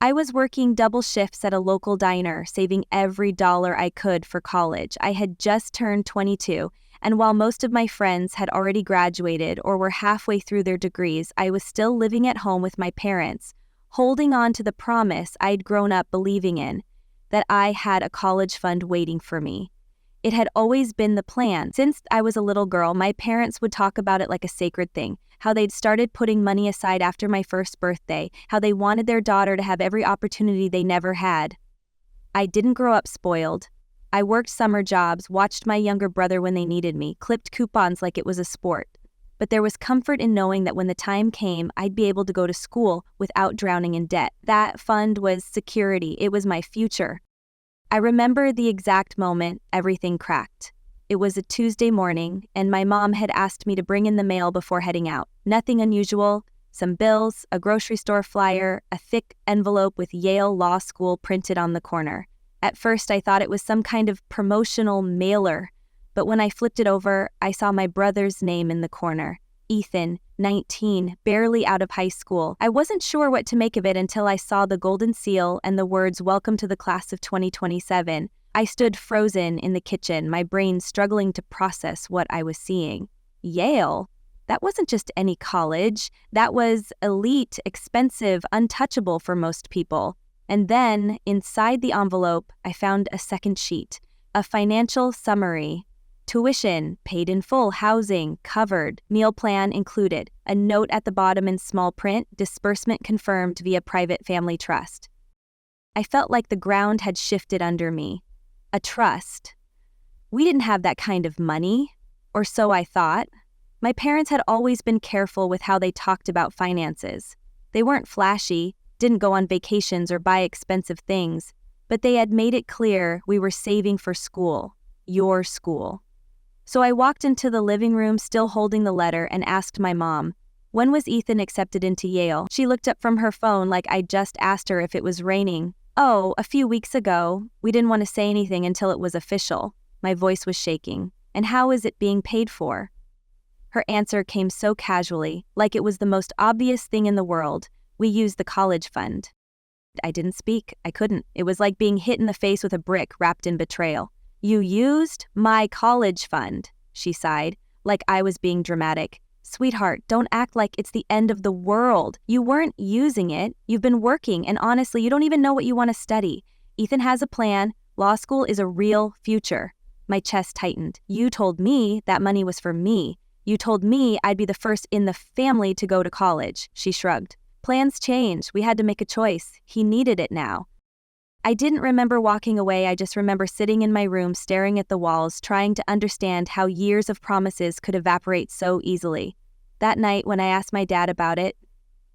I was working double shifts at a local diner, saving every dollar I could for college. I had just turned 22, and while most of my friends had already graduated or were halfway through their degrees, I was still living at home with my parents, holding on to the promise I'd grown up believing in, that I had a college fund waiting for me. It had always been the plan. Since I was a little girl, my parents would talk about it like a sacred thing, how they'd started putting money aside after my first birthday, how they wanted their daughter to have every opportunity they never had. I didn't grow up spoiled. I worked summer jobs, watched my younger brother when they needed me, clipped coupons like it was a sport. But there was comfort in knowing that when the time came, I'd be able to go to school without drowning in debt. That fund was security. It was my future. I remember the exact moment everything cracked. It was a Tuesday morning, and my mom had asked me to bring in the mail before heading out. Nothing unusual, some bills, a grocery store flyer, a thick envelope with Yale Law School printed on the corner. At first, I thought it was some kind of promotional mailer, but when I flipped it over, I saw my brother's name in the corner. Ethan, 19, barely out of high school. I wasn't sure what to make of it until I saw the golden seal and the words, "Welcome to the class of 2027. I stood frozen in the kitchen, my brain struggling to process what I was seeing. Yale? That wasn't just any college. That was elite, expensive, untouchable for most people. And then, inside the envelope, I found a second sheet, a financial summary. Tuition, paid in full, housing, covered, meal plan included, a note at the bottom in small print, disbursement confirmed via private family trust. I felt like the ground had shifted under me. A trust. We didn't have that kind of money, or so I thought. My parents had always been careful with how they talked about finances. They weren't flashy, didn't go on vacations or buy expensive things, but they had made it clear we were saving for school, your school. So I walked into the living room still holding the letter and asked my mom, "When was Ethan accepted into Yale?" She looked up from her phone like I'd just asked her if it was raining. "Oh, a few weeks ago. We didn't want to say anything until it was official." My voice was shaking. "And how is it being paid for?" Her answer came so casually, like it was the most obvious thing in the world. "We use the college fund." I didn't speak. I couldn't. It was like being hit in the face with a brick wrapped in betrayal. "You used my college fund," she sighed, like I was being dramatic. "Sweetheart, don't act like it's the end of the world. You weren't using it. You've been working, and honestly, you don't even know what you want to study. Ethan has a plan. Law school is a real future." My chest tightened. "You told me that money was for me. You told me I'd be the first in the family to go to college." She shrugged. "Plans change. We had to make a choice. He needed it now." I didn't remember walking away. I just remember sitting in my room staring at the walls, trying to understand how years of promises could evaporate so easily. That night, when I asked my dad about it,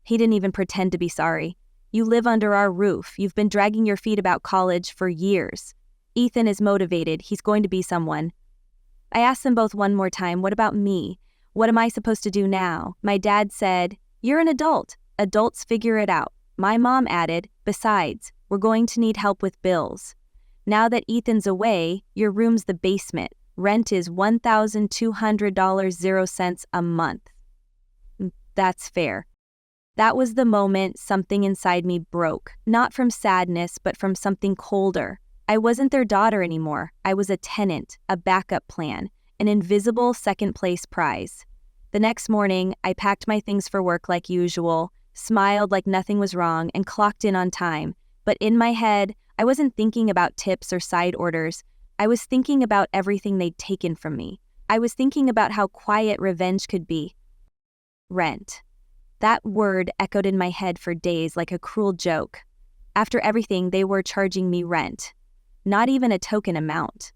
he didn't even pretend to be sorry. "You live under our roof. You've been dragging your feet about college for years. Ethan is motivated. He's going to be someone." I asked them both one more time, "What about me? What am I supposed to do now?" My dad said, "You're an adult. Adults figure it out." My mom added, "Besides, we're going to need help with bills. Now that Ethan's away, your room's the basement. Rent is $1,200.00 a month." That's fair. That was the moment something inside me broke, not from sadness, but from something colder. I wasn't their daughter anymore. I was a tenant, a backup plan, an invisible second-place prize. The next morning, I packed my things for work like usual, smiled like nothing was wrong, and clocked in on time. But in my head, I wasn't thinking about tips or side orders. I was thinking about everything they'd taken from me. I was thinking about how quiet revenge could be. Rent. That word echoed in my head for days like a cruel joke. After everything, they were charging me rent. Not even a token amount.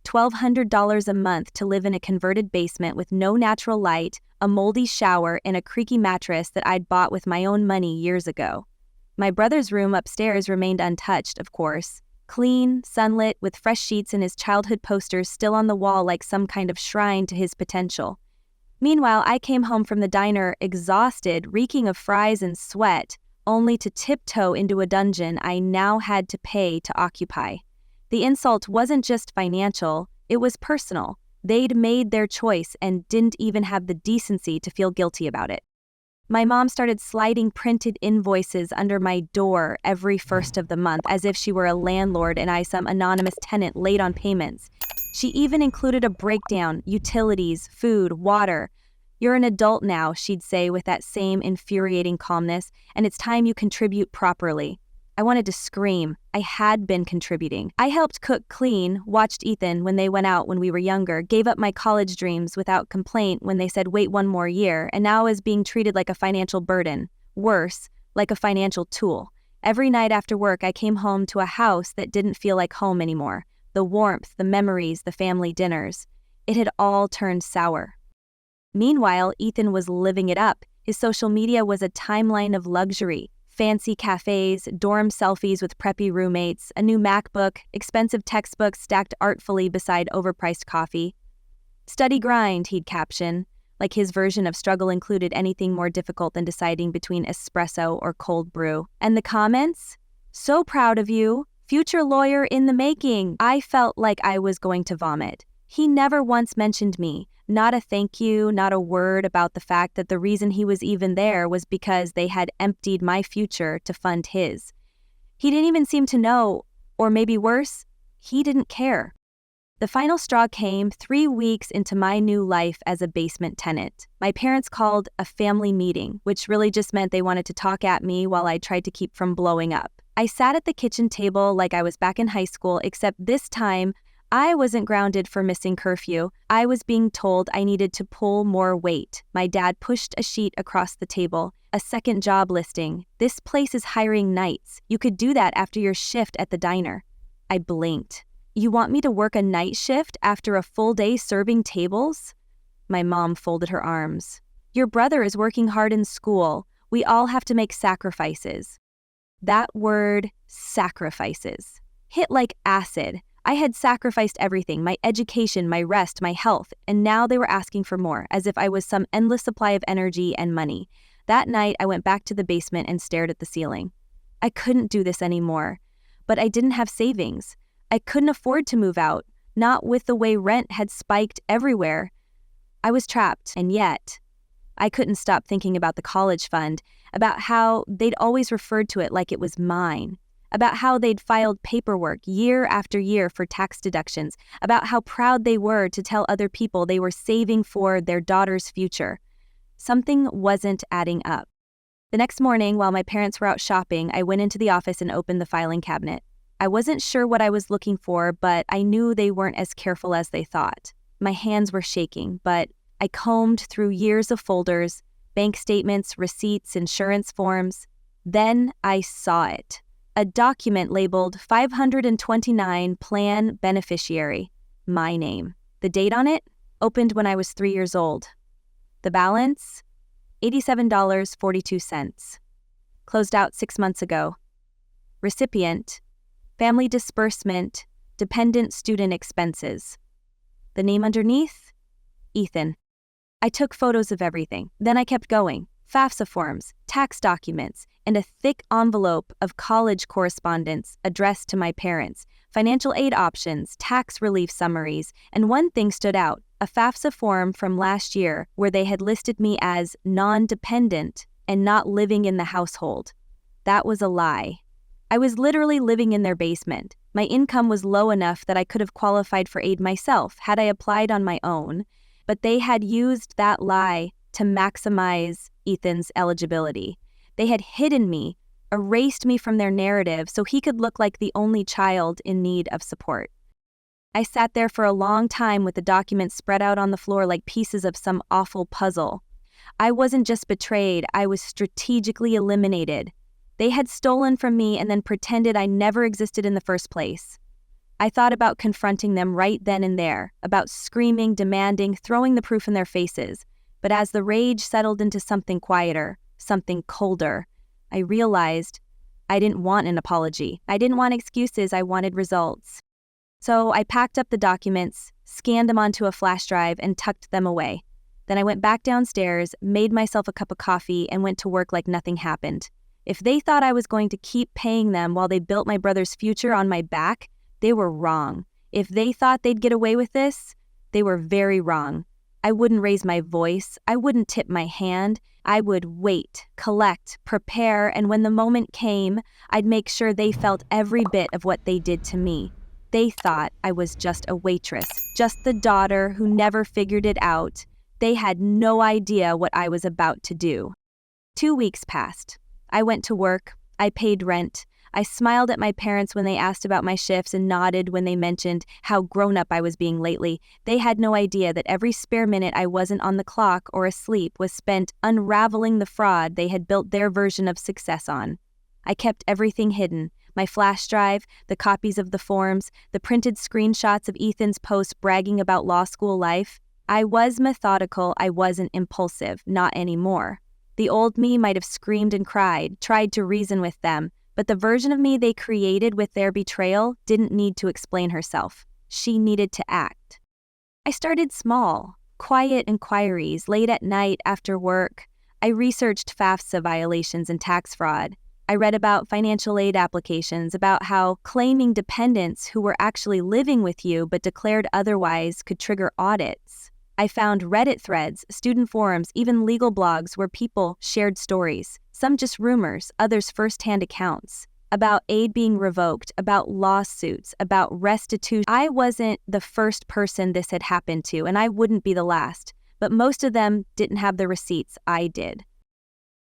$1,200 a month to live in a converted basement with no natural light, a moldy shower, and a creaky mattress that I'd bought with my own money years ago. My brother's room upstairs remained untouched, of course. Clean, sunlit, with fresh sheets and his childhood posters still on the wall like some kind of shrine to his potential. Meanwhile, I came home from the diner exhausted, reeking of fries and sweat, only to tiptoe into a dungeon I now had to pay to occupy. The insult wasn't just financial, it was personal. They'd made their choice and didn't even have the decency to feel guilty about it. My mom started sliding printed invoices under my door every first of the month as if she were a landlord and I some anonymous tenant late on payments. She even included a breakdown, utilities, food, water. "You're an adult now," she'd say with that same infuriating calmness, "and it's time you contribute properly." I wanted to scream. I had been contributing. I helped cook, clean, watched Ethan when they went out when we were younger, gave up my college dreams without complaint when they said wait one more year, and now is being treated like a financial burden. Worse, like a financial tool. Every night after work, I came home to a house that didn't feel like home anymore. The warmth, the memories, the family dinners. It had all turned sour. Meanwhile, Ethan was living it up. His social media was a timeline of luxury. Fancy cafes, dorm selfies with preppy roommates, a new MacBook, expensive textbooks stacked artfully beside overpriced coffee. "Study grind," he'd caption, like his version of struggle included anything more difficult than deciding between espresso or cold brew. And the comments? "So proud of you. Future lawyer in the making." I felt like I was going to vomit. He never once mentioned me. Not a thank you, not a word about the fact that the reason he was even there was because they had emptied my future to fund his. He didn't even seem to know, or maybe worse, he didn't care. The final straw came 3 weeks into my new life as a basement tenant. My parents called a family meeting, which really just meant they wanted to talk at me while I tried to keep from blowing up. I sat at the kitchen table like I was back in high school, except this time, I wasn't grounded for missing curfew. I was being told I needed to pull more weight. My dad pushed a sheet across the table. "A second job listing. This place is hiring nights. You could do that after your shift at the diner." I blinked. "You want me to work a night shift after a full day serving tables?" My mom folded her arms. "Your brother is working hard in school. We all have to make sacrifices." That word, sacrifices, hit like acid. I had sacrificed everything, my education, my rest, my health, and now they were asking for more, as if I was some endless supply of energy and money. That night, I went back to the basement and stared at the ceiling. I couldn't do this anymore, but I didn't have savings. I couldn't afford to move out, not with the way rent had spiked everywhere. I was trapped, and yet, I couldn't stop thinking about the college fund, about how they'd always referred to it like it was mine. About how they'd filed paperwork year after year for tax deductions, about how proud they were to tell other people they were saving for their daughter's future. Something wasn't adding up. The next morning, while my parents were out shopping, I went into the office and opened the filing cabinet. I wasn't sure what I was looking for, but I knew they weren't as careful as they thought. My hands were shaking, but I combed through years of folders, bank statements, receipts, insurance forms. Then I saw it. A document labeled 529 Plan Beneficiary. My name. The date on it? Opened when I was 3 years old. The balance? $87.42. Closed out 6 months ago. Recipient? Family disbursement, dependent student expenses. The name underneath? Ethan. I took photos of everything. Then I kept going. FAFSA forms, tax documents, and a thick envelope of college correspondence addressed to my parents, financial aid options, tax relief summaries, and one thing stood out, a FAFSA form from last year where they had listed me as non-dependent and not living in the household. That was a lie. I was literally living in their basement. My income was low enough that I could have qualified for aid myself had I applied on my own, but they had used that lie to maximize Ethan's eligibility. They had hidden me, erased me from their narrative so he could look like the only child in need of support. I sat there for a long time with the documents spread out on the floor like pieces of some awful puzzle. I wasn't just betrayed, I was strategically eliminated. They had stolen from me and then pretended I never existed in the first place. I thought about confronting them right then and there, about screaming, demanding, throwing the proof in their faces. But as the rage settled into something quieter, something colder, I realized I didn't want an apology. I didn't want excuses, I wanted results. So I packed up the documents, scanned them onto a flash drive, and tucked them away. Then I went back downstairs, made myself a cup of coffee, and went to work like nothing happened. If they thought I was going to keep paying them while they built my brother's future on my back, they were wrong. If they thought they'd get away with this, they were very wrong. I wouldn't raise my voice. I wouldn't tip my hand. I would wait, collect, prepare, and when the moment came, I'd make sure they felt every bit of what they did to me. They thought I was just a waitress, just the daughter who never figured it out. They had no idea what I was about to do. 2 weeks passed. I went to work. I paid rent. I smiled at my parents when they asked about my shifts and nodded when they mentioned how grown up I was being lately. They had no idea that every spare minute I wasn't on the clock or asleep was spent unraveling the fraud they had built their version of success on. I kept everything hidden. My flash drive, the copies of the forms, the printed screenshots of Ethan's posts bragging about law school life. I was methodical. I wasn't impulsive. Not anymore. The old me might have screamed and cried, tried to reason with them, but the version of me they created with their betrayal didn't need to explain herself. She needed to act. I started small, quiet inquiries late at night after work. I researched FAFSA violations and tax fraud. I read about financial aid applications, about how claiming dependents who were actually living with you but declared otherwise could trigger audits. I found Reddit threads, student forums, even legal blogs where people shared stories, some just rumors, others first-hand accounts, about aid being revoked, about lawsuits, about restitution. I wasn't the first person this had happened to, and I wouldn't be the last, but most of them didn't have the receipts. I did.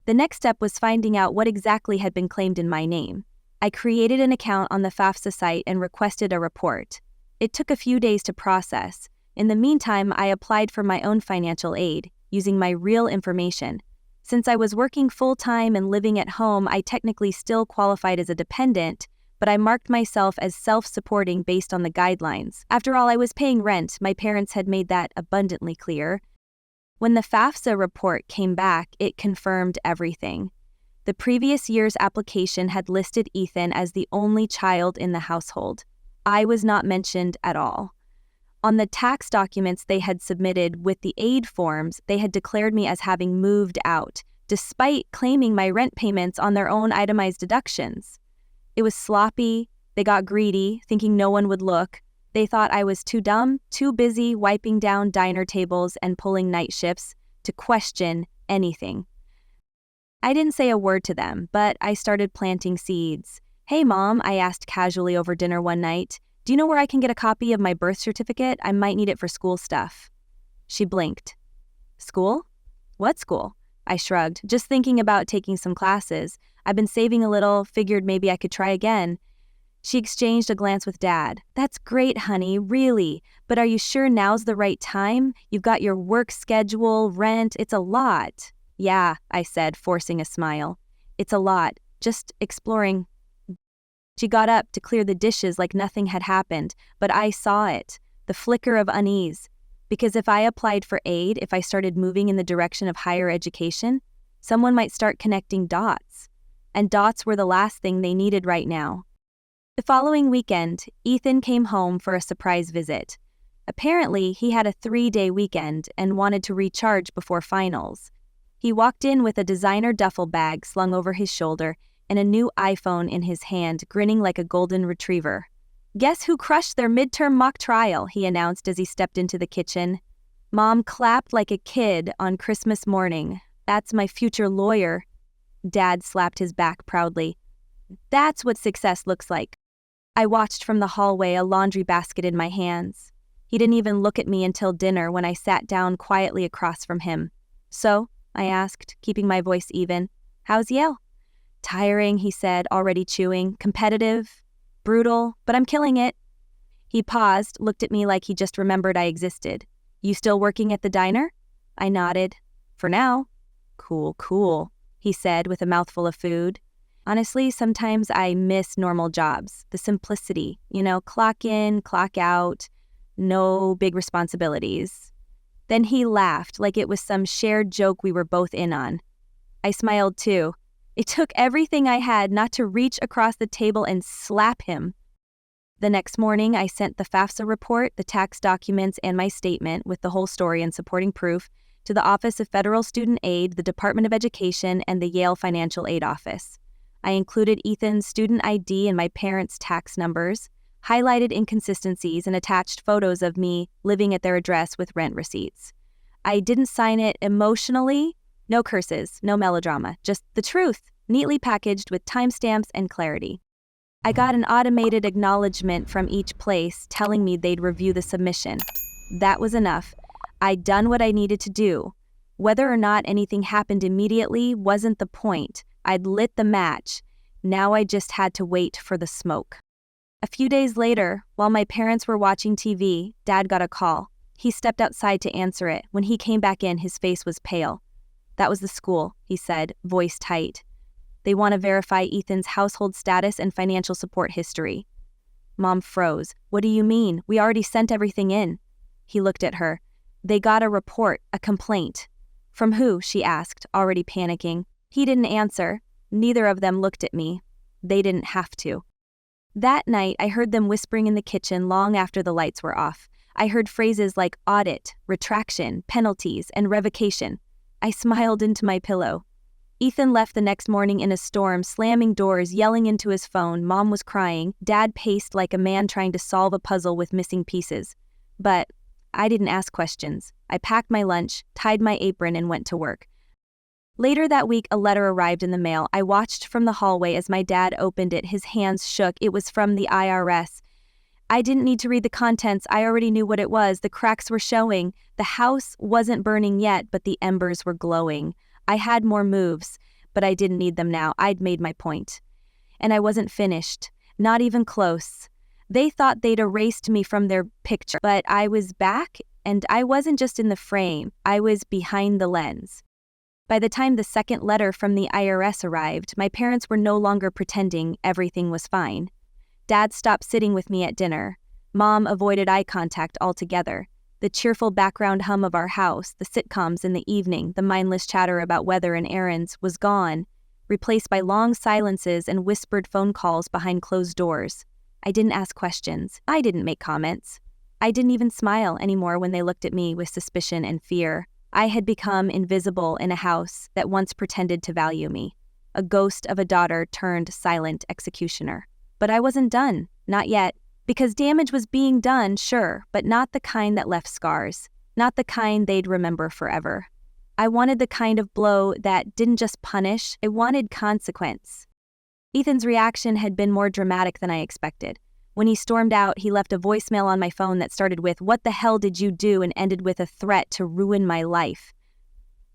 The next step was finding out what exactly had been claimed in my name. I created an account on the FAFSA site and requested a report. It took a few days to process. In the meantime, I applied for my own financial aid, using my real information. Since I was working full-time and living at home, I technically still qualified as a dependent, but I marked myself as self-supporting based on the guidelines. After all, I was paying rent. My parents had made that abundantly clear. When the FAFSA report came back, it confirmed everything. The previous year's application had listed Ethan as the only child in the household. I was not mentioned at all. On the tax documents they had submitted with the aid forms, they had declared me as having moved out, despite claiming my rent payments on their own itemized deductions. It was sloppy. They got greedy, thinking no one would look. They thought I was too dumb, too busy wiping down diner tables and pulling night shifts to question anything. I didn't say a word to them, but I started planting seeds. "Hey, Mom," I asked casually over dinner one night. "Do you know where I can get a copy of my birth certificate? I might need it for school stuff." She blinked. "School? What school?" I shrugged, just thinking about taking some classes. I've been saving a little, figured maybe I could try again. She exchanged a glance with Dad. "That's great, honey, really. But are you sure now's the right time? You've got your work schedule, rent, it's a lot." "Yeah," I said, forcing a smile. "It's a lot. Just exploring." She got up to clear the dishes like nothing had happened, but I saw it, the flicker of unease. Because if I applied for aid, if I started moving in the direction of higher education, someone might start connecting dots. And dots were the last thing they needed right now. The following weekend, Ethan came home for a surprise visit. Apparently, he had a 3-day weekend and wanted to recharge before finals. He walked in with a designer duffel bag slung over his shoulder and a new iPhone in his hand, grinning like a golden retriever. "Guess who crushed their midterm mock trial?" he announced as he stepped into the kitchen. Mom clapped like a kid on Christmas morning. "That's my future lawyer." Dad slapped his back proudly. "That's what success looks like." I watched from the hallway, a laundry basket in my hands. He didn't even look at me until dinner when I sat down quietly across from him. "So?" I asked, keeping my voice even. "How's Yale?" "Tiring," he said, already chewing. "Competitive. Brutal. But I'm killing it." He paused, looked at me like he just remembered I existed. "You still working at the diner?" I nodded. "For now." Cool, he said with a mouthful of food. "Honestly, sometimes I miss normal jobs. The simplicity, clock in, clock out, no big responsibilities." Then he laughed like it was some shared joke we were both in on. I smiled too. It took everything I had not to reach across the table and slap him. The next morning, I sent the FAFSA report, the tax documents, and my statement with the whole story and supporting proof to the Office of Federal Student Aid, the Department of Education, and the Yale Financial Aid Office. I included Ethan's student ID and my parents' tax numbers, highlighted inconsistencies, and attached photos of me living at their address with rent receipts. I didn't sign it emotionally. No curses, no melodrama, just the truth, neatly packaged with timestamps and clarity. I got an automated acknowledgement from each place telling me they'd review the submission. That was enough. I'd done what I needed to do. Whether or not anything happened immediately wasn't the point. I'd lit the match. Now I just had to wait for the smoke. A few days later, while my parents were watching TV, Dad got a call. He stepped outside to answer it. When he came back in, his face was pale. "That was the school," he said, voice tight. "They want to verify Ethan's household status and financial support history." Mom froze. "What do you mean? We already sent everything in." He looked at her. "They got a report, a complaint." "From who?" she asked, already panicking. He didn't answer. Neither of them looked at me. They didn't have to. That night, I heard them whispering in the kitchen long after the lights were off. I heard phrases like audit, retraction, penalties, and revocation. I smiled into my pillow. Ethan left the next morning in a storm, slamming doors, yelling into his phone. Mom was crying. Dad paced like a man trying to solve a puzzle with missing pieces. But I didn't ask questions. I packed my lunch, tied my apron, and went to work. Later that week, a letter arrived in the mail. I watched from the hallway as my dad opened it. His hands shook. It was from the IRS. I didn't need to read the contents. I already knew what it was. The cracks were showing. The house wasn't burning yet, but the embers were glowing. I had more moves, but I didn't need them now. I'd made my point. And I wasn't finished. Not even close. They thought they'd erased me from their picture, but I was back, and I wasn't just in the frame. I was behind the lens. By the time the second letter from the IRS arrived, my parents were no longer pretending everything was fine. Dad stopped sitting with me at dinner. Mom avoided eye contact altogether. The cheerful background hum of our house, the sitcoms in the evening, the mindless chatter about weather and errands was gone, replaced by long silences and whispered phone calls behind closed doors. I didn't ask questions. I didn't make comments. I didn't even smile anymore when they looked at me with suspicion and fear. I had become invisible in a house that once pretended to value me. A ghost of a daughter turned silent executioner. But I wasn't done. Not yet. Because damage was being done, sure, but not the kind that left scars. Not the kind they'd remember forever. I wanted the kind of blow that didn't just punish, it wanted consequence. Ethan's reaction had been more dramatic than I expected. When he stormed out, he left a voicemail on my phone that started with, "What the hell did you do?" and ended with a threat to ruin my life.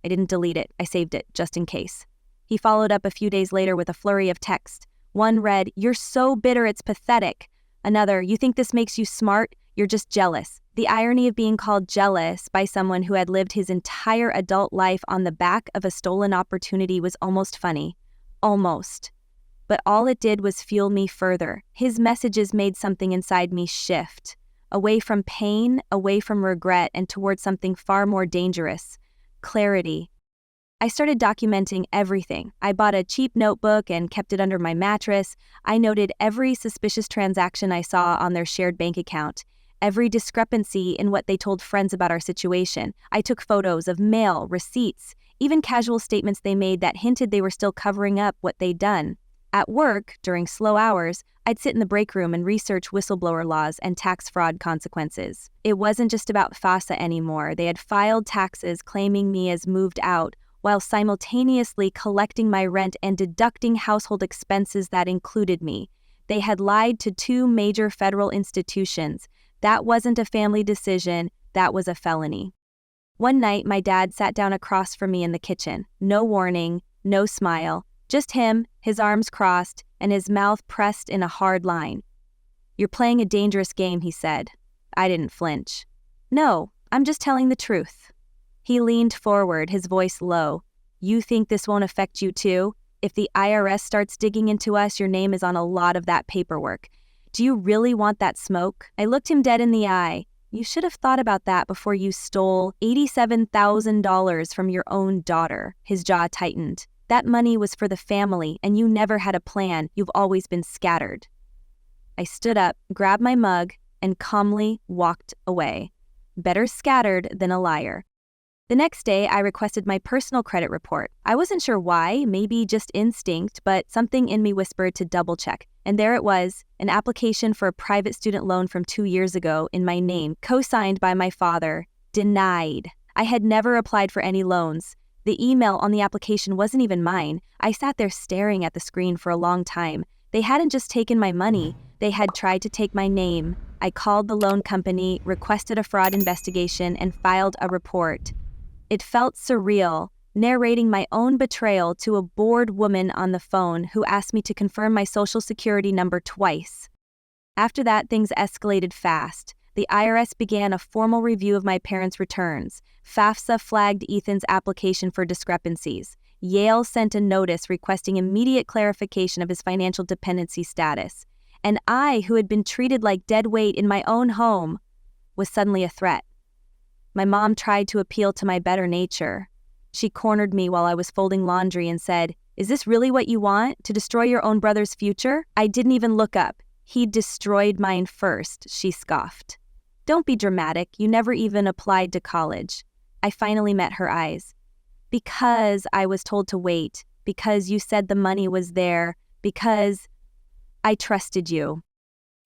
I didn't delete it. I saved it, just in case. He followed up a few days later with a flurry of text. One read, "You're so bitter it's pathetic." Another, "You think this makes you smart? You're just jealous." The irony of being called jealous by someone who had lived his entire adult life on the back of a stolen opportunity was almost funny. Almost. But all it did was fuel me further. His messages made something inside me shift. Away from pain, away from regret, and towards something far more dangerous. Clarity. I started documenting everything. I bought a cheap notebook and kept it under my mattress. I noted every suspicious transaction I saw on their shared bank account, every discrepancy in what they told friends about our situation. I took photos of mail, receipts, even casual statements they made that hinted they were still covering up what they'd done. At work, during slow hours, I'd sit in the break room and research whistleblower laws and tax fraud consequences. It wasn't just about FASA anymore. They had filed taxes claiming me as moved out, while simultaneously collecting my rent and deducting household expenses that included me. They had lied to 2 major federal institutions. That wasn't a family decision, that was a felony. One night, my dad sat down across from me in the kitchen. No warning, no smile. Just him, his arms crossed, and his mouth pressed in a hard line. "You're playing a dangerous game," he said. I didn't flinch. "No, I'm just telling the truth." He leaned forward, his voice low. "You think this won't affect you too? If the IRS starts digging into us, your name is on a lot of that paperwork. Do you really want that smoke?" I looked him dead in the eye. "You should have thought about that before you stole $87,000 from your own daughter." His jaw tightened. "That money was for the family, and you never had a plan. You've always been scattered." I stood up, grabbed my mug, and calmly walked away. Better scattered than a liar. The next day, I requested my personal credit report. I wasn't sure why, maybe just instinct, but something in me whispered to double check. And there it was, an application for a private student loan from 2 years ago in my name, co-signed by my father. Denied. I had never applied for any loans. The email on the application wasn't even mine. I sat there staring at the screen for a long time. They hadn't just taken my money, they had tried to take my name. I called the loan company, requested a fraud investigation, and filed a report. It felt surreal, narrating my own betrayal to a bored woman on the phone who asked me to confirm my social security number twice. After that, things escalated fast. The IRS began a formal review of my parents' returns. FAFSA flagged Ethan's application for discrepancies. Yale sent a notice requesting immediate clarification of his financial dependency status. And I, who had been treated like dead weight in my own home, was suddenly a threat. My mom tried to appeal to my better nature. She cornered me while I was folding laundry and said, "Is this really what you want, to destroy your own brother's future?" I didn't even look up. "He destroyed mine first," she scoffed. "Don't be dramatic, you never even applied to college." I finally met her eyes. "Because I was told to wait, because you said the money was there, because I trusted you."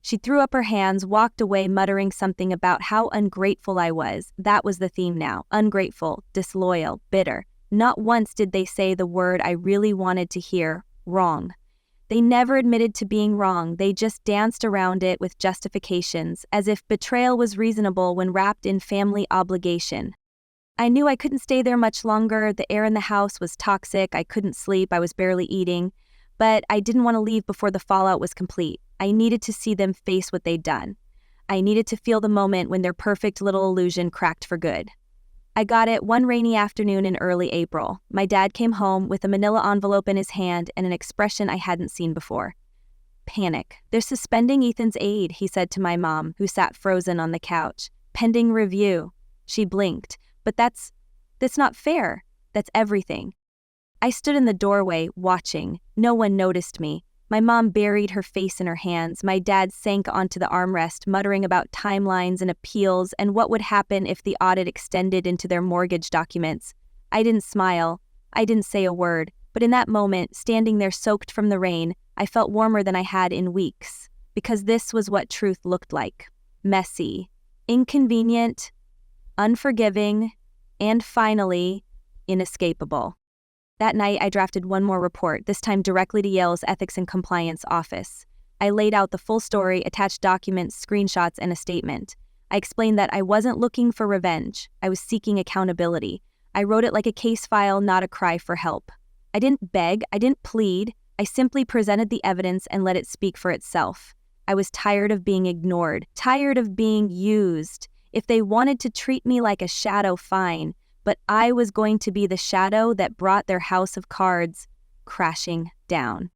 She threw up her hands, walked away, muttering something about how ungrateful I was. That was the theme now. Ungrateful, disloyal, bitter. Not once did they say the word I really wanted to hear: wrong. They never admitted to being wrong, they just danced around it with justifications, as if betrayal was reasonable when wrapped in family obligation. I knew I couldn't stay there much longer. The air in the house was toxic, I couldn't sleep, I was barely eating. But I didn't want to leave before the fallout was complete. I needed to see them face what they'd done. I needed to feel the moment when their perfect little illusion cracked for good. I got it one rainy afternoon in early April. My dad came home with a manila envelope in his hand and an expression I hadn't seen before. Panic. "They're suspending Ethan's aid," he said to my mom, who sat frozen on the couch. "Pending review." She blinked. "But that's not fair. That's everything." I stood in the doorway, watching. No one noticed me. My mom buried her face in her hands. My dad sank onto the armrest, muttering about timelines and appeals and what would happen if the audit extended into their mortgage documents. I didn't smile. I didn't say a word. But in that moment, standing there soaked from the rain, I felt warmer than I had in weeks. Because this was what truth looked like. Messy, inconvenient, unforgiving, and finally, inescapable. That night, I drafted one more report, this time directly to Yale's Ethics and Compliance office. I laid out the full story, attached documents, screenshots, and a statement. I explained that I wasn't looking for revenge. I was seeking accountability. I wrote it like a case file, not a cry for help. I didn't beg, I didn't plead. I simply presented the evidence and let it speak for itself. I was tired of being ignored, tired of being used. If they wanted to treat me like a shadow, fine. But I was going to be the shadow that brought their house of cards crashing down.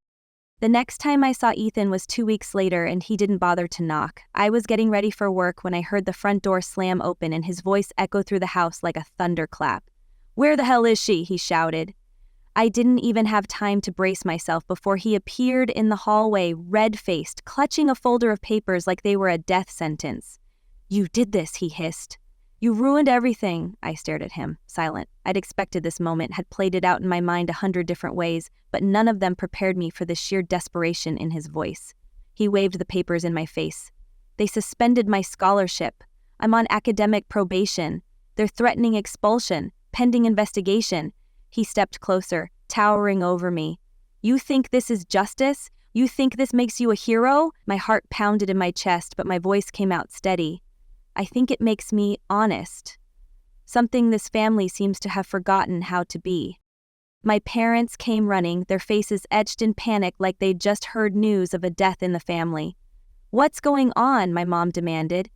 The next time I saw Ethan was 2 weeks later, and he didn't bother to knock. I was getting ready for work when I heard the front door slam open and his voice echo through the house like a thunderclap. "Where the hell is she?" he shouted. I didn't even have time to brace myself before he appeared in the hallway, red-faced, clutching a folder of papers like they were a death sentence. "You did this," he hissed. "You ruined everything." I stared at him, silent. I'd expected this moment, had played it out in my mind 100 different ways, but none of them prepared me for the sheer desperation in his voice. He waved the papers in my face. "They suspended my scholarship. I'm on academic probation. They're threatening expulsion, pending investigation." He stepped closer, towering over me. "You think this is justice? You think this makes you a hero?" My heart pounded in my chest, but my voice came out steady. "I think it makes me honest. Something this family seems to have forgotten how to be." My parents came running, their faces etched in panic like they'd just heard news of a death in the family. "What's going on?" my mom demanded.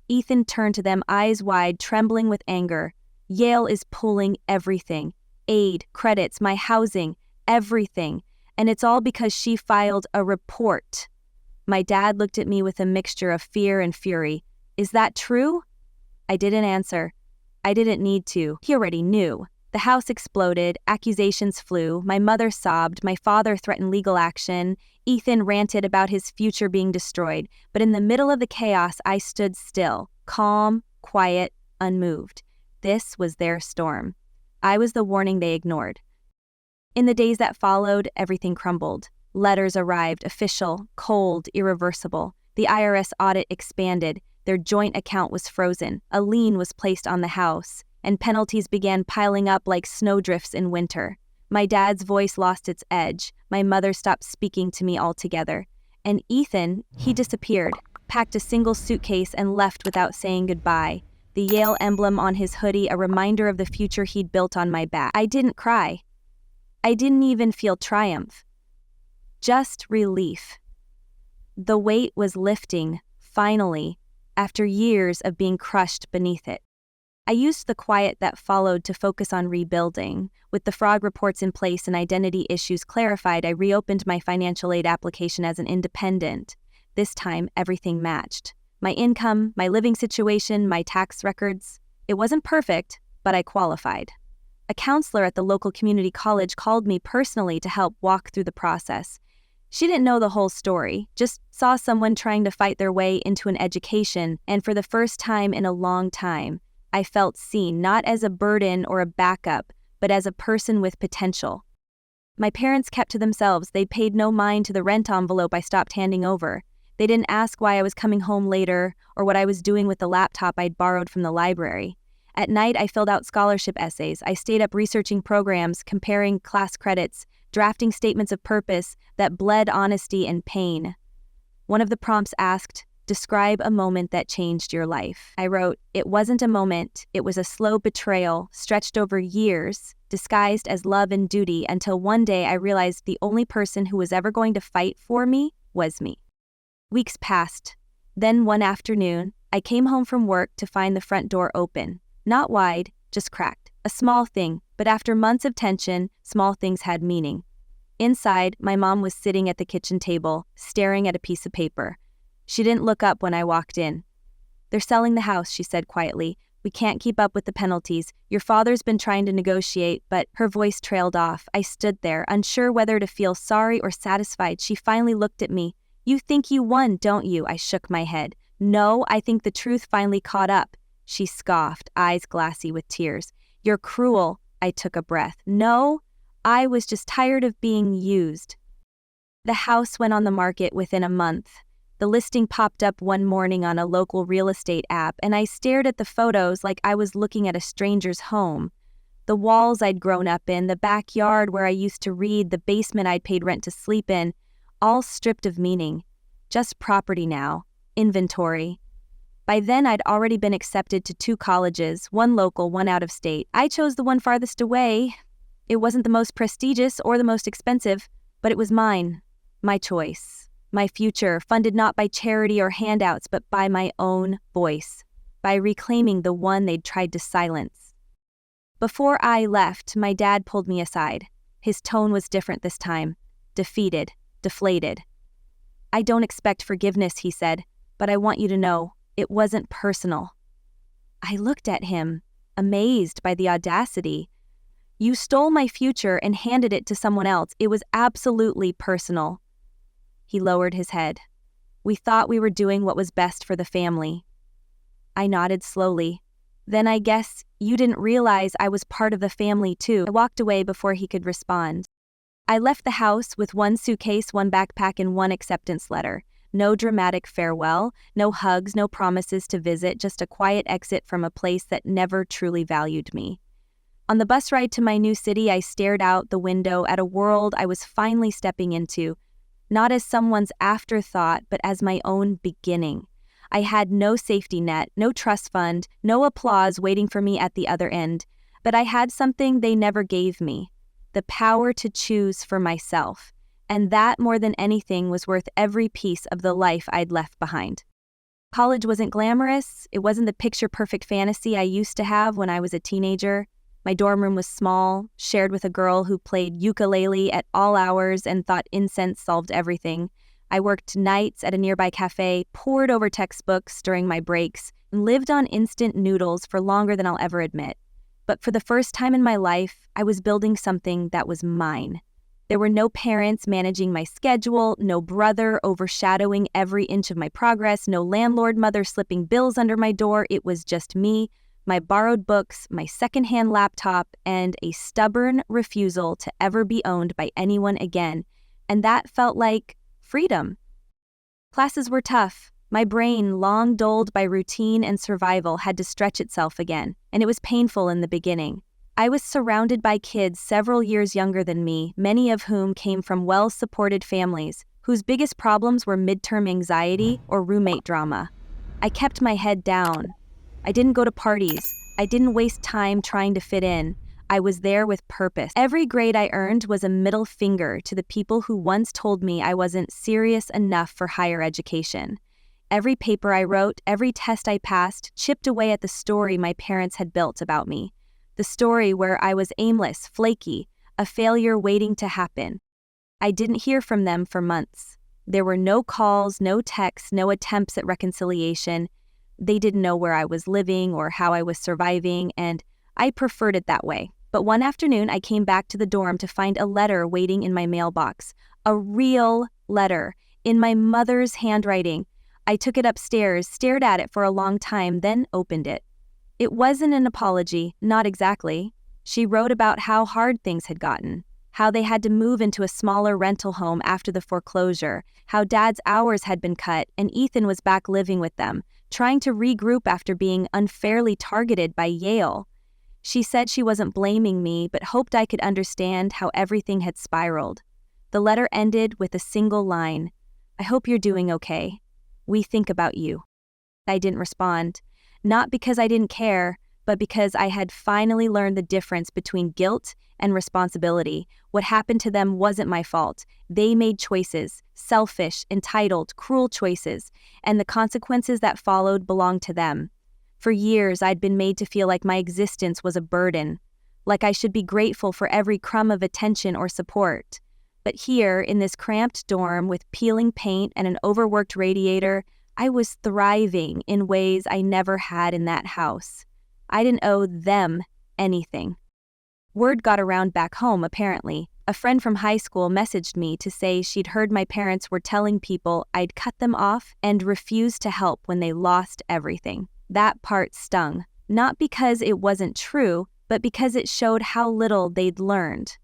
Ethan turned to them, eyes wide, trembling with anger. "Yale is pulling everything. Aid, credits, my housing, everything. And it's all because she filed a report." My dad looked at me with a mixture of fear and fury. "Is that true?" I didn't answer. I didn't need to. He already knew. The house exploded, accusations flew, my mother sobbed, my father threatened legal action, Ethan ranted about his future being destroyed, but in the middle of the chaos I stood still, calm, quiet, unmoved. This was their storm. I was the warning they ignored. In the days that followed, everything crumbled. Letters arrived, official, cold, irreversible. The IRS audit expanded. Their joint account was frozen. A lien was placed on the house. and penalties began piling up like snowdrifts in winter. My dad's voice lost its edge, my mother stopped speaking to me altogether, and Ethan, he disappeared, packed a single suitcase and left without saying goodbye, the Yale emblem on his hoodie a reminder of the future he'd built on my back. I didn't cry. I didn't even feel triumph. Just relief. The weight was lifting, finally, after years of being crushed beneath it. I used the quiet that followed to focus on rebuilding. With the fraud reports in place and identity issues clarified, I reopened my financial aid application as an independent. This time, everything matched. My income, my living situation, my tax records. It wasn't perfect, but I qualified. A counselor at the local community college called me personally to help walk through the process. She didn't know the whole story, just saw someone trying to fight their way into an education, and for the first time in a long time, I felt seen not as a burden or a backup, but as a person with potential. My parents kept to themselves. They paid no mind to the rent envelope I stopped handing over. They didn't ask why I was coming home later or what I was doing with the laptop I'd borrowed from the library. At night, I filled out scholarship essays. I stayed up researching programs, comparing class credits, drafting statements of purpose that bled honesty and pain. One of the prompts asked, "Describe a moment that changed your life." I wrote, "It wasn't a moment, it was a slow betrayal stretched over years, disguised as love and duty until one day I realized the only person who was ever going to fight for me was me." Weeks passed. Then one afternoon, I came home from work to find the front door open. Not wide, just cracked. A small thing, but after months of tension, small things had meaning. Inside, my mom was sitting at the kitchen table, staring at a piece of paper. She didn't look up when I walked in. "They're selling the house," she said quietly. "We can't keep up with the penalties. Your father's been trying to negotiate," but her voice trailed off. I stood there, unsure whether to feel sorry or satisfied. She finally looked at me. "You think you won, don't you?" I shook my head. "No, I think the truth finally caught up." She scoffed, eyes glassy with tears. "You're cruel." I took a breath. "No, I was just tired of being used." The house went on the market within a month. The listing popped up one morning on a local real estate app, and I stared at the photos like I was looking at a stranger's home. The walls I'd grown up in, the backyard where I used to read, the basement I'd paid rent to sleep in, all stripped of meaning. Just property now. Inventory. By then, I'd already been accepted to 2 colleges, one local, one out of state. I chose the one farthest away. It wasn't the most prestigious or the most expensive, but it was mine. My choice. My future, funded not by charity or handouts, but by my own voice. By reclaiming the one they'd tried to silence. Before I left, my dad pulled me aside. His tone was different this time. Defeated. Deflated. "I don't expect forgiveness," he said, "but I want you to know, it wasn't personal." I looked at him, amazed by the audacity. "You stole my future and handed it to someone else. It was absolutely personal." He lowered his head. "We thought we were doing what was best for the family." I nodded slowly. "Then I guess you didn't realize I was part of the family too." I walked away before he could respond. I left the house with one suitcase, one backpack, and one acceptance letter. No dramatic farewell, no hugs, no promises to visit, just a quiet exit from a place that never truly valued me. On the bus ride to my new city, I stared out the window at a world I was finally stepping into, not as someone's afterthought, but as my own beginning. I had no safety net, no trust fund, no applause waiting for me at the other end, but I had something they never gave me. The power to choose for myself, and that more than anything was worth every piece of the life I'd left behind. College wasn't glamorous, it wasn't the picture-perfect fantasy I used to have when I was a teenager. My dorm room was small, shared with a girl who played ukulele at all hours and thought incense solved everything. I worked nights at a nearby cafe, pored over textbooks during my breaks, and lived on instant noodles for longer than I'll ever admit. But for the first time in my life, I was building something that was mine. There were no parents managing my schedule, no brother overshadowing every inch of my progress, no landlord mother slipping bills under my door. It was just me, my borrowed books, my secondhand laptop, and a stubborn refusal to ever be owned by anyone again. And that felt like freedom. Classes were tough. My brain, long dulled by routine and survival, had to stretch itself again, and it was painful in the beginning. I was surrounded by kids several years younger than me, many of whom came from well-supported families, whose biggest problems were midterm anxiety or roommate drama. I kept my head down. I didn't go to parties. I didn't waste time trying to fit in. I was there with purpose. Every grade I earned was a middle finger to the people who once told me I wasn't serious enough for higher education. Every paper I wrote, every test I passed, chipped away at the story my parents had built about me. The story where I was aimless, flaky, a failure waiting to happen. I didn't hear from them for months. There were no calls, no texts, no attempts at reconciliation. They didn't know where I was living or how I was surviving, and I preferred it that way. But one afternoon, I came back to the dorm to find a letter waiting in my mailbox. A real letter, in my mother's handwriting. I took it upstairs, stared at it for a long time, then opened it. It wasn't an apology, not exactly. She wrote about how hard things had gotten, how they had to move into a smaller rental home after the foreclosure, how Dad's hours had been cut and Ethan was back living with them, trying to regroup after being unfairly targeted by Yale. She said she wasn't blaming me, but hoped I could understand how everything had spiraled. The letter ended with a single line, "I hope you're doing okay. We think about you." I didn't respond, not because I didn't care, but because I had finally learned the difference between guilt and responsibility. What happened to them wasn't my fault. They made choices, selfish, entitled, cruel choices, and the consequences that followed belonged to them. For years, I'd been made to feel like my existence was a burden, like I should be grateful for every crumb of attention or support. But here, in this cramped dorm with peeling paint and an overworked radiator, I was thriving in ways I never had in that house. I didn't owe them anything. Word got around back home, apparently. A friend from high school messaged me to say she'd heard my parents were telling people I'd cut them off and refused to help when they lost everything. That part stung, not because it wasn't true, but because it showed how little they'd learned.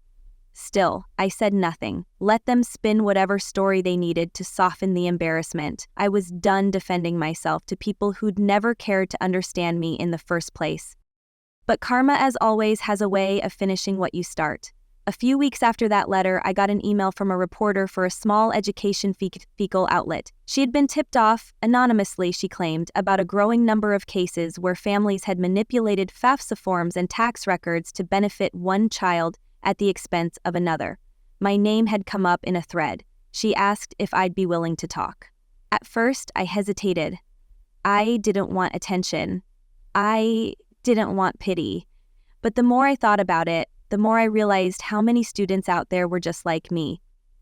Still, I said nothing. Let them spin whatever story they needed to soften the embarrassment. I was done defending myself to people who'd never cared to understand me in the first place. But karma, as always, has a way of finishing what you start. A few weeks after that letter, I got an email from a reporter for a small education fecal outlet. She had been tipped off, anonymously she claimed, about a growing number of cases where families had manipulated FAFSA forms and tax records to benefit one child at the expense of another. My name had come up in a thread. She asked if I'd be willing to talk. At first, I hesitated. I didn't want attention. I didn't want pity. But the more I thought about it, the more I realized how many students out there were just like me,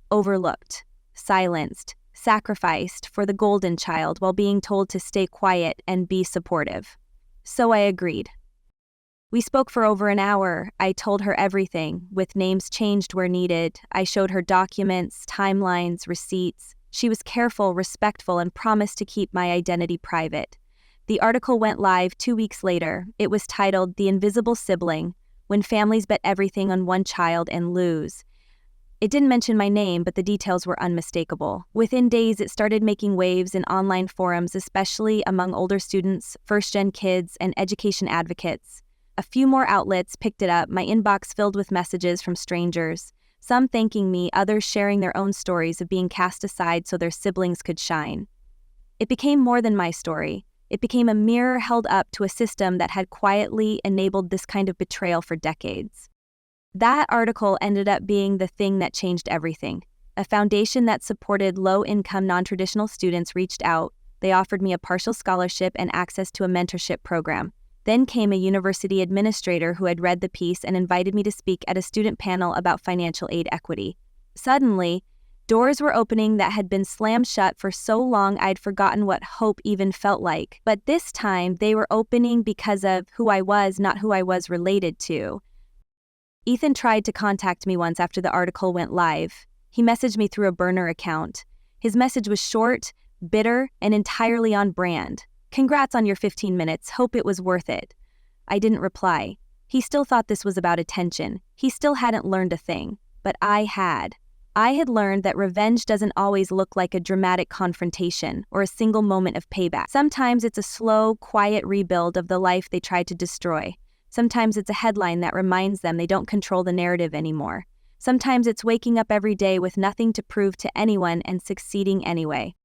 overlooked, silenced, sacrificed for the golden child while being told to stay quiet and be supportive. So I agreed. We spoke for over an hour. I told her everything, with names changed where needed. I showed her documents, timelines, receipts. She was careful, respectful, and promised to keep my identity private. The article went live 2 weeks later. It was titled "The Invisible Sibling: When Families Bet Everything on One Child and Lose." It didn't mention my name, but the details were unmistakable. Within days, it started making waves in online forums, especially among older students, first-gen kids, and education advocates. A few more outlets picked it up, my inbox filled with messages from strangers, some thanking me, others sharing their own stories of being cast aside so their siblings could shine. It became more than my story. It became a mirror held up to a system that had quietly enabled this kind of betrayal for decades. That article ended up being the thing that changed everything. A foundation that supported low-income, non-traditional students reached out. They offered me a partial scholarship and access to a mentorship program. Then came a university administrator who had read the piece and invited me to speak at a student panel about financial aid equity. Suddenly, doors were opening that had been slammed shut for so long I'd forgotten what hope even felt like. But this time, they were opening because of who I was, not who I was related to. Ethan tried to contact me once after the article went live. He messaged me through a burner account. His message was short, bitter, and entirely on brand. "Congrats on your 15 minutes, hope it was worth it." I didn't reply. He still thought this was about attention. He still hadn't learned a thing. But I had. I had learned that revenge doesn't always look like a dramatic confrontation or a single moment of payback. Sometimes it's a slow, quiet rebuild of the life they tried to destroy. Sometimes it's a headline that reminds them they don't control the narrative anymore. Sometimes it's waking up every day with nothing to prove to anyone and succeeding anyway.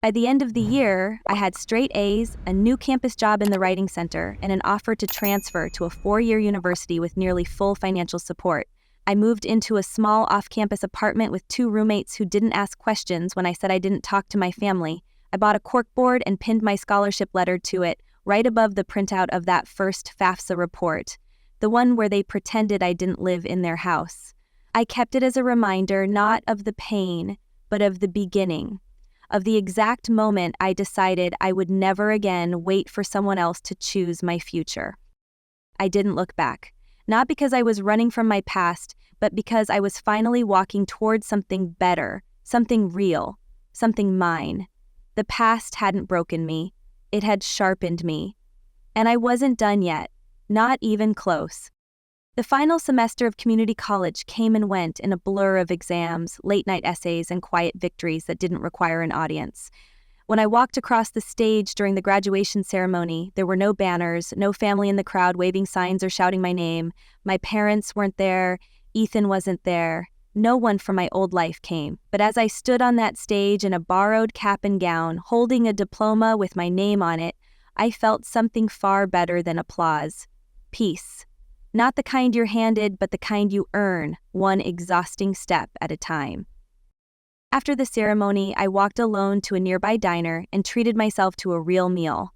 By the end of the year, I had straight A's, a new campus job in the writing center, and an offer to transfer to a 4-year university with nearly full financial support. I moved into a small off-campus apartment with 2 roommates who didn't ask questions when I said I didn't talk to my family. I bought a corkboard and pinned my scholarship letter to it, right above the printout of that first FAFSA report, the one where they pretended I didn't live in their house. I kept it as a reminder not of the pain, but of the beginning, of the exact moment I decided I would never again wait for someone else to choose my future. I didn't look back, not because I was running from my past, but because I was finally walking towards something better, something real, something mine. The past hadn't broken me, it had sharpened me. And I wasn't done yet, not even close. The final semester of community college came and went in a blur of exams, late-night essays, and quiet victories that didn't require an audience. When I walked across the stage during the graduation ceremony, there were no banners, no family in the crowd waving signs or shouting my name. My parents weren't there, Ethan wasn't there. No one from my old life came. But as I stood on that stage in a borrowed cap and gown, holding a diploma with my name on it, I felt something far better than applause. Peace. Not the kind you're handed, but the kind you earn, one exhausting step at a time. After the ceremony, I walked alone to a nearby diner and treated myself to a real meal.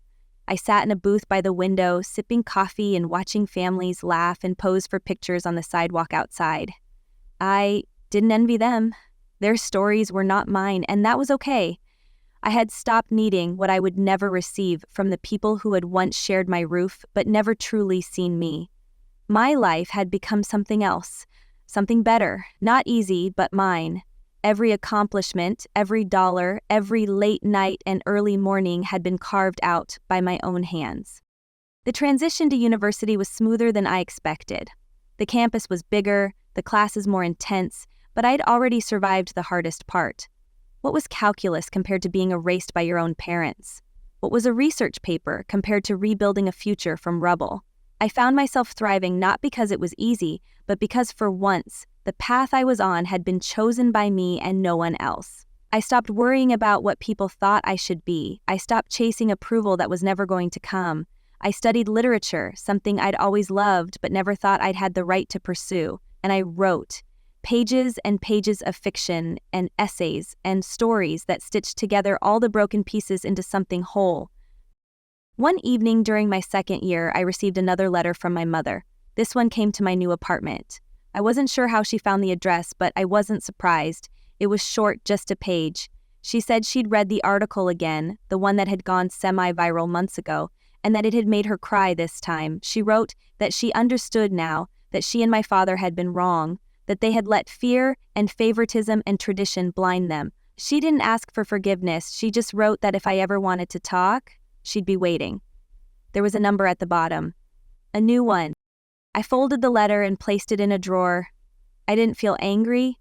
I sat in a booth by the window, sipping coffee and watching families laugh and pose for pictures on the sidewalk outside. I didn't envy them. Their stories were not mine, and that was okay. I had stopped needing what I would never receive from the people who had once shared my roof but never truly seen me. My life had become something else, something better, not easy, but mine. Every accomplishment, every dollar, every late night and early morning had been carved out by my own hands. The transition to university was smoother than I expected. The campus was bigger, the classes more intense, but I'd already survived the hardest part. What was calculus compared to being erased by your own parents? What was a research paper compared to rebuilding a future from rubble? I found myself thriving not because it was easy, but because for once, the path I was on had been chosen by me and no one else. I stopped worrying about what people thought I should be. I stopped chasing approval that was never going to come. I studied literature, something I'd always loved but never thought I'd had the right to pursue, and I wrote pages and pages of fiction and essays and stories that stitched together all the broken pieces into something whole. One evening during my second year, I received another letter from my mother. This one came to my new apartment. I wasn't sure how she found the address, but I wasn't surprised. It was short, just a page. She said she'd read the article again, the one that had gone semi-viral months ago, and that it had made her cry this time. She wrote that she understood now that she and my father had been wrong, that they had let fear and favoritism and tradition blind them. She didn't ask for forgiveness. She just wrote that if I ever wanted to talk, she'd be waiting. There was a number at the bottom. A new one. I folded the letter and placed it in a drawer. I didn't feel angry.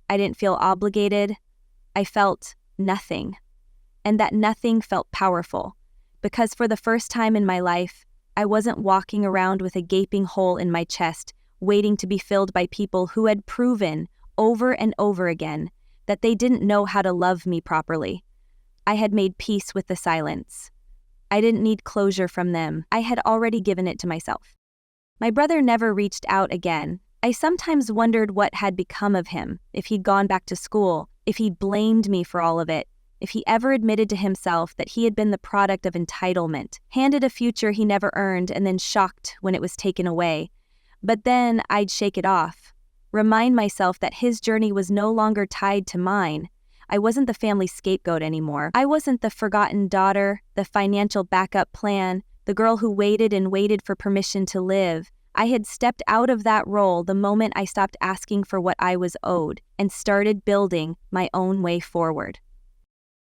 I didn't feel obligated. I felt nothing. And that nothing felt powerful. Because for the first time in my life, I wasn't walking around with a gaping hole in my chest, waiting to be filled by people who had proven, over and over again, that they didn't know how to love me properly. I had made peace with the silence. I didn't need closure from them. I had already given it to myself. My brother never reached out again. I sometimes wondered what had become of him, if he'd gone back to school, if he blamed me for all of it, if he ever admitted to himself that he had been the product of entitlement, handed a future he never earned and then shocked when it was taken away. But then I'd shake it off, remind myself that his journey was no longer tied to mine. I wasn't the family scapegoat anymore. I wasn't the forgotten daughter, the financial backup plan, the girl who waited and waited for permission to live. I had stepped out of that role the moment I stopped asking for what I was owed and started building my own way forward.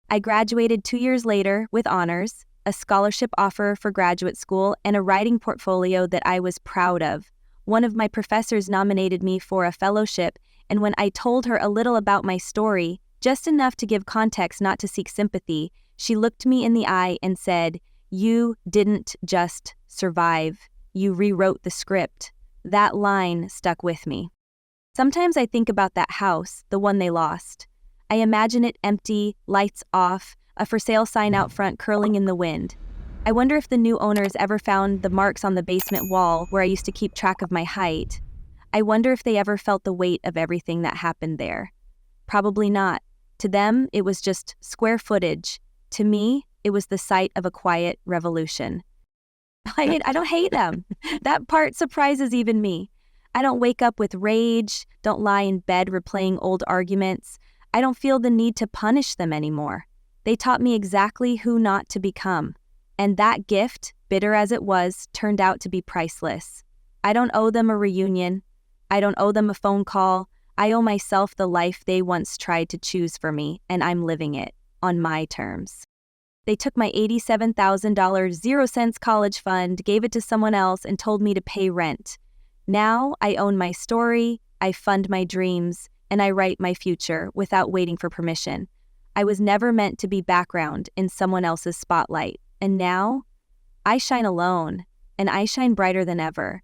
I graduated 2 years later with honors, a scholarship offer for graduate school, and a writing portfolio that I was proud of. One of my professors nominated me for a fellowship, and when I told her a little about my story, just enough to give context, not to seek sympathy, she looked me in the eye and said, "You didn't just survive, you rewrote the script." That line stuck with me. Sometimes I think about that house, the one they lost. I imagine it empty, lights off, a for sale sign out front curling in the wind. I wonder if the new owners ever found the marks on the basement wall where I used to keep track of my height. I wonder if they ever felt the weight of everything that happened there. Probably not. To them, it was just square footage. To me, it was the site of a quiet revolution. I don't hate them. That part surprises even me. I don't wake up with rage, don't lie in bed replaying old arguments. I don't feel the need to punish them anymore. They taught me exactly who not to become. And that gift, bitter as it was, turned out to be priceless. I don't owe them a reunion. I don't owe them a phone call. I owe myself the life they once tried to choose for me, and I'm living it on my terms. They took my $87,000 0 cents college fund, gave it to someone else, and told me to pay rent. Now I own my story, I fund my dreams, and I write my future without waiting for permission. I was never meant to be background in someone else's spotlight, and now I shine alone, and I shine brighter than ever.